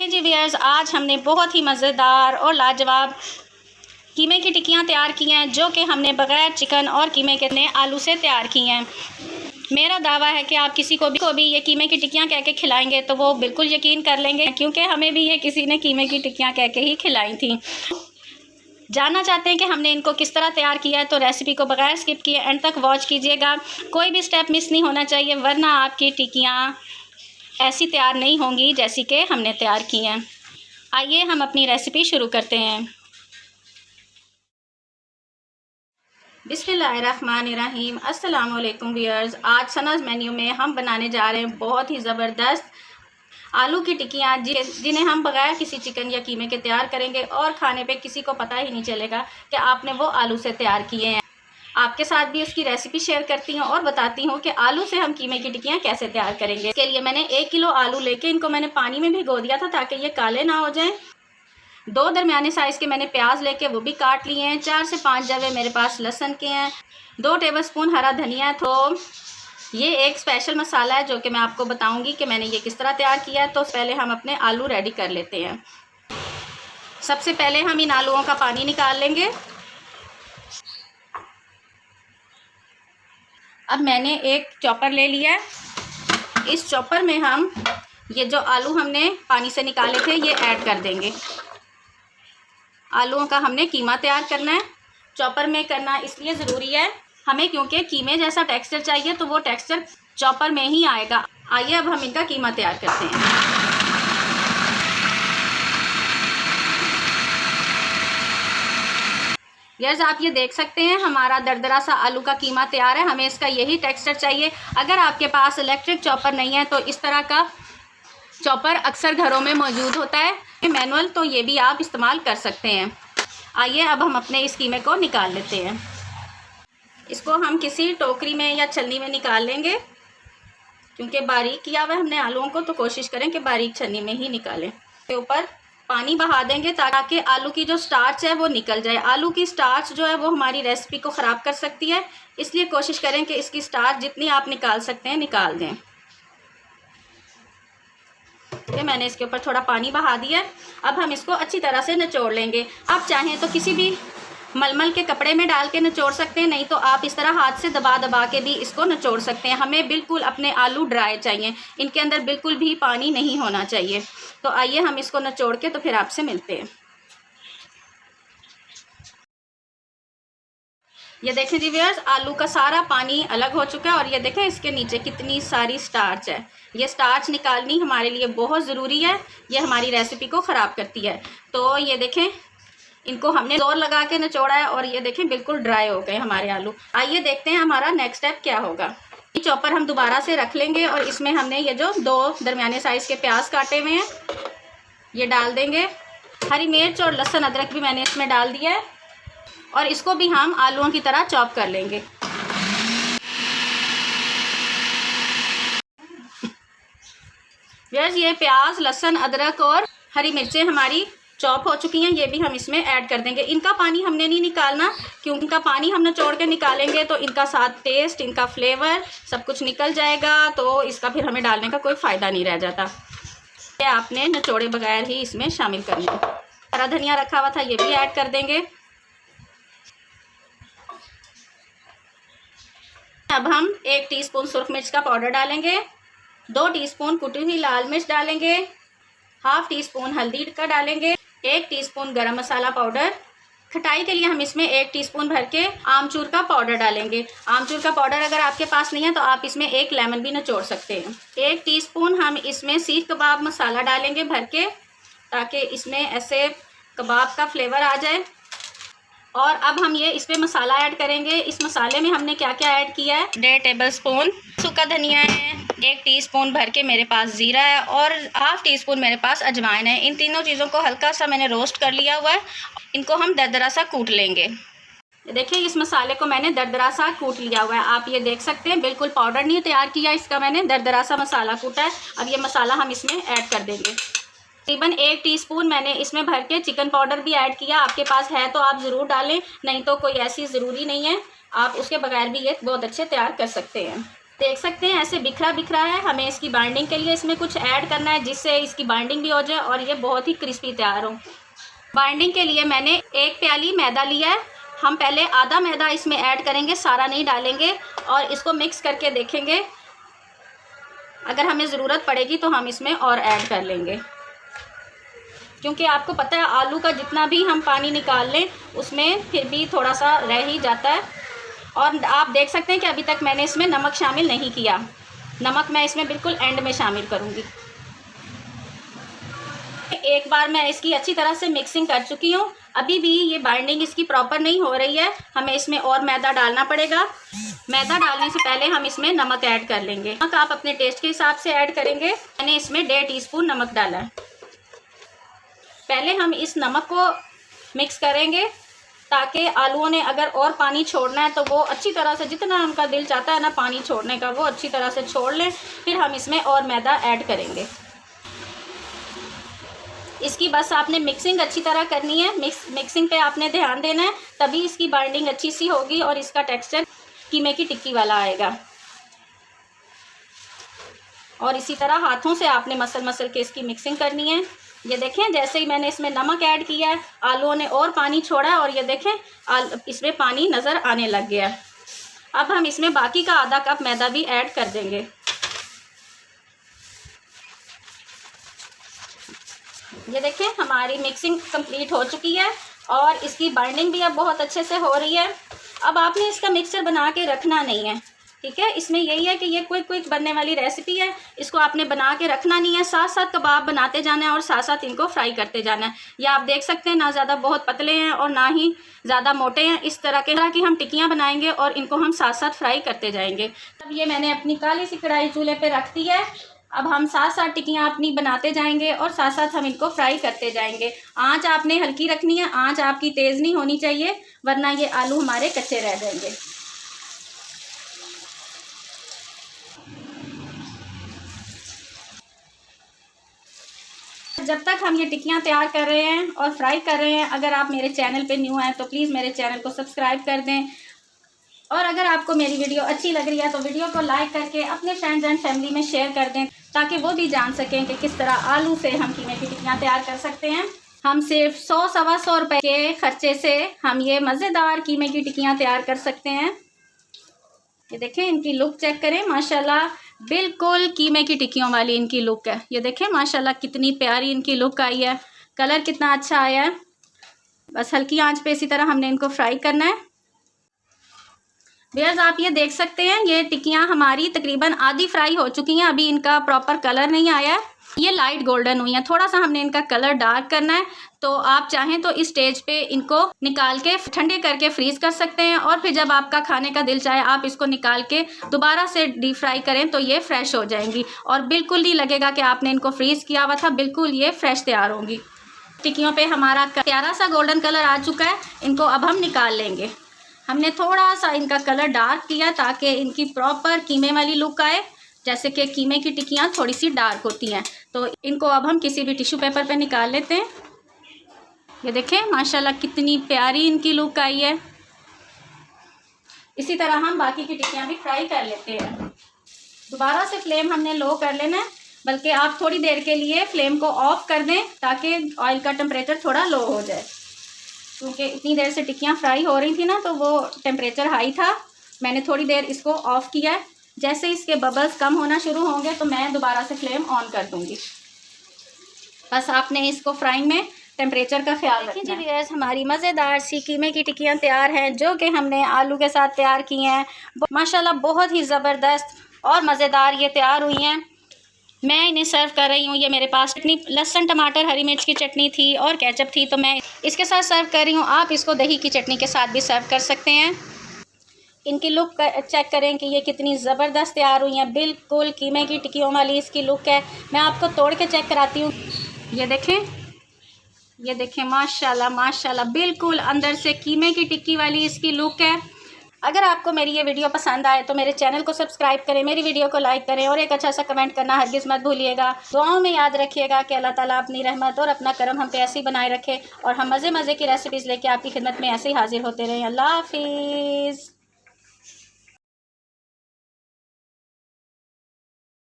देखें जी व्यूअर्स, आज हमने बहुत ही मज़ेदार और लाजवाब कीमे की टिक्कियाँ तैयार की हैं, जो कि हमने बग़ैर चिकन और कीमे के आलू से तैयार की हैं। मेरा दावा है कि आप किसी को भी ये कीमे की टिक्कियाँ कह के खिलाएंगे तो वो बिल्कुल यकीन कर लेंगे, क्योंकि हमें भी ये किसी ने कीमे की टिक्कियाँ कह के ही खिलाई थी। जानना चाहते हैं कि हमने इनको किस तरह तैयार किया है, तो रेसिपी को बगैर स्किप किए एंड तक वॉच कीजिएगा। कोई भी स्टेप मिस नहीं होना चाहिए, वरना आपकी टिक्कियाँ ऐसी तैयार नहीं होंगी जैसी कि हमने तैयार की हैं। आइए हम अपनी रेसिपी शुरू करते हैं। बिस्मिल्लाहिर्रहमानिर्रहीम। अस्सलाम वालेकुम व्यूअर्स, आज सनाज़ मेन्यू में हम बनाने जा रहे हैं बहुत ही ज़बरदस्त आलू की टिक्कियाँ, जिन्हें हम बगैर किसी चिकन या कीमे के तैयार करेंगे और खाने पे किसी को पता ही नहीं चलेगा कि आपने वो आलू से तैयार किए हैं। आपके साथ भी उसकी रेसिपी शेयर करती हूँ और बताती हूँ कि आलू से हम कीमे की टिक्कियाँ कैसे तैयार करेंगे। इसके लिए मैंने 1 किलो आलू लेके इनको मैंने पानी में भिगो दिया था ताकि ये काले ना हो जाएं। 2 दरमियाने साइज़ के मैंने प्याज लेके वो भी काट लिए हैं। 4 से 5 जवे मेरे पास लहसुन के हैं। 2 टेबलस्पून हरा धनिया है। तो ये एक स्पेशल मसाला है जो कि मैं आपको बताऊंगी कि मैंने ये किस तरह तैयार किया है। तो पहले हम अपने आलू रेडी कर लेते हैं। सबसे पहले हम इन आलूओं का पानी निकाल लेंगे। अब मैंने एक चॉपर ले लिया है। इस चॉपर में हम ये जो आलू हमने पानी से निकाले थे ये ऐड कर देंगे। आलूओं का हमने कीमा तैयार करना है। चॉपर में करना इसलिए ज़रूरी है हमें, क्योंकि कीमे जैसा टेक्सचर चाहिए तो वो टेक्सचर चॉपर में ही आएगा। आइए अब हम इनका कीमा तैयार करते हैं। यस, आप ये देख सकते हैं हमारा दरदरा सा आलू का कीमा तैयार है। हमें इसका यही टेक्सचर चाहिए। अगर आपके पास इलेक्ट्रिक चॉपर नहीं है तो इस तरह का चॉपर अक्सर घरों में मौजूद होता है, मैनुअल, तो ये भी आप इस्तेमाल कर सकते हैं। आइए अब हम अपने इस कीमे को निकाल लेते हैं। इसको हम किसी टोकरी में या छलनी में निकाल लेंगे, क्योंकि बारीक किया हुआ है हमने आलूओं को, तो कोशिश करें कि बारीक छलनी में ही निकालें। के ऊपर पानी बहा देंगे ताकि आलू की जो स्टार्च है वो निकल जाए। आलू की स्टार्च जो है वो हमारी रेसिपी को ख़राब कर सकती है, इसलिए कोशिश करें कि इसकी स्टार्च जितनी आप निकाल सकते हैं निकाल दें। ये मैंने इसके ऊपर थोड़ा पानी बहा दिया। अब हम इसको अच्छी तरह से निचोड़ लेंगे। आप चाहें तो किसी भी मलमल के कपड़े में डाल के निचोड़ सकते हैं, नहीं तो आप इस तरह हाथ से दबा दबा के भी इसको निचोड़ सकते हैं। हमें बिल्कुल अपने आलू ड्राई चाहिए, इनके अंदर बिल्कुल भी पानी नहीं होना चाहिए। तो आइए हम इसको निचोड़ के तो फिर आपसे मिलते हैं। ये देखें जी व्यूअर्स, आलू का सारा पानी अलग हो चुका है और ये देखें इसके नीचे कितनी सारी स्टार्च है। ये स्टार्च निकालनी हमारे लिए बहुत ज़रूरी है, ये हमारी रेसिपी को ख़राब करती है। तो ये देखें, इनको हमने जोर लगा के निचोड़ा है और ये देखें बिल्कुल ड्राई हो गए हमारे आलू। आइए देखते हैं हमारा नेक्स्ट स्टेप क्या होगा। ये चॉपर हम दोबारा से रख लेंगे और इसमें हमने ये जो 2 दरमियाने साइज़ के प्याज काटे हुए हैं ये डाल देंगे। हरी मिर्च और लहसुन अदरक भी मैंने इसमें डाल दिया है और इसको भी हम आलूओं की तरह चॉप कर लेंगे। व्यूअर्स, ये प्याज, लहसुन, अदरक और हरी मिर्चें हमारी चॉप हो चुकी हैं। ये भी हम इसमें ऐड कर देंगे। इनका पानी हमने नहीं निकालना, क्योंकि इनका पानी हम निचोड़ के निकालेंगे तो इनका साथ टेस्ट, इनका फ्लेवर सब कुछ निकल जाएगा, तो इसका फिर हमें डालने का कोई फ़ायदा नहीं रह जाता। ये आपने निचोड़े बगैर ही इसमें शामिल करना है। हरा धनिया रखा हुआ था ये भी ऐड कर देंगे। अब हम 1 टीस्पून सुरख मिर्च का पाउडर डालेंगे। 2 टीस्पून कुटी हुई लाल मिर्च डालेंगे। ½ टीस्पून हल्दी का डालेंगे। 1 टीस्पून गरम मसाला पाउडर। खटाई के लिए हम इसमें 1 टीस्पून भर के आमचूर का पाउडर डालेंगे। आमचूर का पाउडर अगर आपके पास नहीं है तो आप इसमें 1 लेमन भी निचोड़ सकते हैं। 1 टीस्पून हम इसमें सीख कबाब मसाला डालेंगे भर के, ताकि इसमें ऐसे कबाब का फ्लेवर आ जाए। और अब हम ये इस पर मसाला ऐड करेंगे। इस मसाले में हमने क्या क्या ऐड किया है। 1.5 टेबलस्पून सूखा धनिया है, 1 टीस्पून भर के मेरे पास ज़ीरा है और ½ टीस्पून मेरे पास अजवाइन है। इन तीनों चीज़ों को हल्का सा मैंने रोस्ट कर लिया हुआ है। इनको हम दरदरा सा कूट लेंगे। देखिए, इस मसाले को मैंने दरदरा सा कूट लिया हुआ है। आप ये देख सकते हैं बिल्कुल पाउडर नहीं तैयार किया इसका, मैंने दरदरा सा मसाला कूटा है। अब ये मसाला हम इसमें ऐड कर देंगे। तकरीबन 1 टीस्पून मैंने इसमें भर के चिकन पाउडर भी ऐड किया। आपके पास है तो आप ज़रूर डालें, नहीं तो कोई ऐसी ज़रूरी नहीं है, आप उसके बगैर भी ये बहुत अच्छे तैयार कर सकते हैं। देख सकते हैं ऐसे बिखरा बिखरा है। हमें इसकी बाइंडिंग के लिए इसमें कुछ ऐड करना है जिससे इसकी बाइंडिंग भी हो जाए और ये बहुत ही क्रिस्पी तैयार हो। बाइंडिंग के लिए मैंने 1 प्याली मैदा लिया है। हम पहले आधा मैदा इसमें ऐड करेंगे, सारा नहीं डालेंगे, और इसको मिक्स करके देखेंगे। अगर हमें ज़रूरत पड़ेगी तो हम इसमें और ऐड कर लेंगे, क्योंकि आपको पता है आलू का जितना भी हम पानी निकाल लें उसमें फिर भी थोड़ा सा रह ही जाता है। और आप देख सकते हैं कि अभी तक मैंने इसमें नमक शामिल नहीं किया। नमक मैं इसमें बिल्कुल एंड में शामिल करूँगी। एक बार मैं इसकी अच्छी तरह से मिक्सिंग कर चुकी हूँ। अभी भी ये बाइंडिंग इसकी प्रॉपर नहीं हो रही है, हमें इसमें और मैदा डालना पड़ेगा। मैदा डालने से पहले हम इसमें नमक ऐड कर लेंगे। नमक आप अपने टेस्ट के हिसाब से ऐड करेंगे। मैंने इसमें 1.5 टीस्पून नमक डाला है। पहले हम इस नमक को मिक्स करेंगे ताकि आलूओं ने अगर और पानी छोड़ना है तो वो अच्छी तरह से, जितना उनका दिल चाहता है ना पानी छोड़ने का, वो अच्छी तरह से छोड़ लें। फिर हम इसमें और मैदा ऐड करेंगे। इसकी बस आपने मिक्सिंग अच्छी तरह करनी है। मिक्सिंग पे आपने ध्यान देना है, तभी इसकी बाइंडिंग अच्छी सी होगी और इसका टेक्सचर कीमे की टिक्की वाला आएगा। और इसी तरह हाथों से आपने मसल के इसकी मिक्सिंग करनी है। ये देखें जैसे ही मैंने इसमें नमक ऐड किया है आलूओं ने और पानी छोड़ा है, और ये देखें इसमें पानी नज़र आने लग गया है। अब हम इसमें बाकी का आधा कप मैदा भी ऐड कर देंगे। ये देखें हमारी मिक्सिंग कंप्लीट हो चुकी है और इसकी बाइंडिंग भी अब बहुत अच्छे से हो रही है। अब आपने इसका मिक्सचर बना के रखना नहीं है, ठीक है। इसमें यही है कि ये क्विक बनने वाली रेसिपी है। इसको आपने बना के रखना नहीं है, साथ साथ कबाब बनाते जाना है और साथ साथ इनको फ्राई करते जाना है। ये आप देख सकते हैं ना ज़्यादा बहुत पतले हैं और ना ही ज़्यादा मोटे हैं। इस तरह की हम टिक्कियाँ बनाएंगे और इनको हम साथ साथ फ्राई करते जाएंगे। तब ये मैंने अपनी काली सी कढ़ाई चूल्हे पर रख दी है। अब हम साथ साथ टिक्कियाँ अपनी बनाते जाएंगे और साथ साथ हम इनको फ्राई करते जाएंगे। आँच आपने हल्की रखनी है, आँच आपकी तेज़ नहीं होनी चाहिए, वरना ये आलू हमारे कच्चे रह जाएंगे। जब तक हम ये टिक्कियाँ तैयार कर रहे हैं और फ्राई कर रहे हैं, अगर आप मेरे चैनल पे न्यू हैं तो प्लीज़ मेरे चैनल को सब्सक्राइब कर दें। और अगर आपको मेरी वीडियो अच्छी लग रही है तो वीडियो को लाइक करके अपने फ्रेंड्स एंड फैमिली में शेयर कर दें, ताकि वो भी जान सकें कि किस तरह आलू से हम कीमे की टिक्कियाँ तैयार कर सकते हैं। हम सिर्फ 100-125 रुपये के खर्चे से हम ये मज़ेदार कीमे की टिक्कियाँ तैयार कर सकते हैं। ये देखें इनकी लुक चेक करें, माशाल्लाह बिल्कुल कीमे की टिक्कियों वाली इनकी लुक है। ये देखें माशाल्लाह कितनी प्यारी इनकी लुक आई है, कलर कितना अच्छा आया है। बस हल्की आंच पे इसी तरह हमने इनको फ्राई करना है। व्यूअर्स आप ये देख सकते हैं ये टिक्कियाँ हमारी तकरीबन आधी फ्राई हो चुकी हैं। अभी इनका प्रॉपर कलर नहीं आया है, ये लाइट गोल्डन हुई हैं। थोड़ा सा हमने इनका कलर डार्क करना है, तो आप चाहें तो इस स्टेज पे इनको निकाल के ठंडे करके फ्रीज़ कर सकते हैं, और फिर जब आपका खाने का दिल चाहे आप इसको निकाल के दोबारा से डीप फ्राई करें तो ये फ्रेश हो जाएंगी और बिल्कुल नहीं लगेगा कि आपने इनको फ्रीज़ किया हुआ था, बिल्कुल ये फ्रेश तैयार होंगी। टिक्कियों पे हमारा प्यारा सा गोल्डन कलर आ चुका है, इनको अब हम निकाल लेंगे। हमने थोड़ा सा इनका कलर डार्क किया ताकि इनकी प्रॉपर कीमे वाली लुक आए, जैसे कि कीमे की टिक्कियाँ थोड़ी सी डार्क होती हैं। तो इनको अब हम किसी भी टिश्यू पेपर पे निकाल लेते हैं। ये देखें माशाल्लाह कितनी प्यारी इनकी लुक आई है। इसी तरह हम बाकी की टिक्कियाँ भी फ्राई कर लेते हैं। दोबारा से फ्लेम हमने लो कर लेना है, बल्कि आप थोड़ी देर के लिए फ्लेम को ऑफ कर दें ताकि ऑयल का टेम्परेचर थोड़ा लो हो जाए, क्योंकि इतनी देर से टिक्कियाँ फ्राई हो रही थी ना तो वो टेम्परेचर हाई था। मैंने थोड़ी देर इसको ऑफ़ किया है। जैसे इसके बबल्स कम होना शुरू होंगे तो मैं दोबारा से फ्लेम ऑन कर दूंगी। बस आपने इसको फ्राइंग में टेम्परेचर का ख्याल रखना है। जी व्यूअर्स हमारी मज़ेदार सी कीमे की टिक्कियाँ तैयार हैं, जो कि हमने आलू के साथ तैयार की हैं। माशाल्लाह बहुत ही ज़बरदस्त और मज़ेदार ये तैयार हुई हैं। मैं इन्हें सर्व कर रही हूँ। ये मेरे पास चटनी लहसुन टमाटर हरी मिर्च की चटनी थी और केचप थी, तो मैं इसके साथ सर्व कर रही हूँ। आप इसको दही की चटनी के साथ भी सर्व कर सकते हैं। इनकी लुक चेक करें कि ये कितनी ज़बरदस्त तैयार हुई हैं, बिल्कुल कीमे की टिक्कियों वाली इसकी लुक है। मैं आपको तोड़ के चेक कराती हूँ। ये देखें माशाल्लाह माशाल्लाह बिल्कुल अंदर से कीमे की टिक्की वाली इसकी लुक है। अगर आपको मेरी ये वीडियो पसंद आए तो मेरे चैनल को सब्सक्राइब करें, मेरी वीडियो को लाइक करें और एक अच्छा सा कमेंट करना हरगिज़ मत भूलिएगा। दुआओं में याद रखिएगा कि अल्लाह ताला अपनी रहमत और अपना करम हम पे ऐसे ही बनाए रखे और हम मज़े की रेसिपीज़ लेके आपकी खिदमत में ऐसे ही हाजिर होते रहें। अल्लाह हाफिज़।